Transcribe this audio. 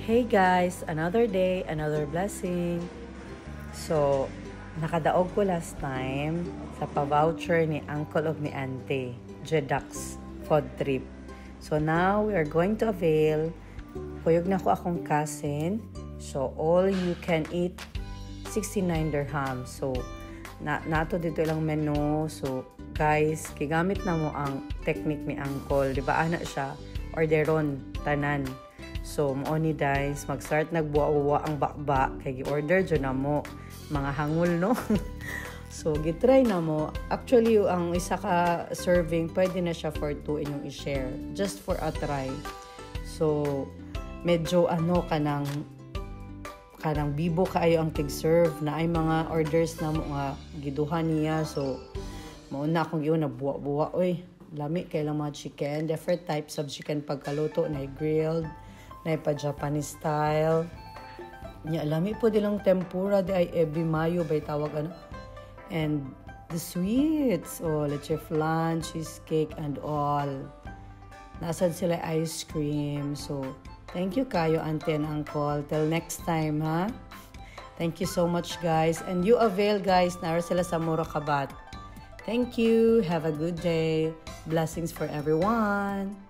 Hey guys, another day, another blessing. So, nakadaog ko last time sa pa-voucher ni Uncle of ni Auntie, Jedax food trip. So now, we are going to avail. Kuyog na ko akong cousin. So, all you can eat, 69 dirham. So, nato dito ilang menu. So, guys, kigamit na mo ang technique ni Uncle. Di ba, ana siya? Orderon, tanan. So, mo ni guys, mag-start nagbuwa-uwa ang bakba. Kaya gi-order dyan na mo. Mga hangul, no? So, gitry na mo. Actually, ang isa ka serving, pwede na siya for 2 inyong i-share. Just for a try. So, medyo kanang bibo kaayo ang tig-serve na ay mga orders na mo nga giduhan niya. So, mauna akong yun na buwa-buwa. Uy, lami kay lang mga chicken. Different types of chicken pagkaluto na grilled. Na pa Japanese style. Nya lami po dilang tempura di ay ebi mayo bay tawag ano. And the sweets, leche flan, cheesecake and all. Nasad sila ice cream. So, thank you kayo auntie and uncle. Till next time ha. Thank you so much guys. And you avail guys, nara sila sa Murakabat. Thank you. Have a good day. Blessings for everyone.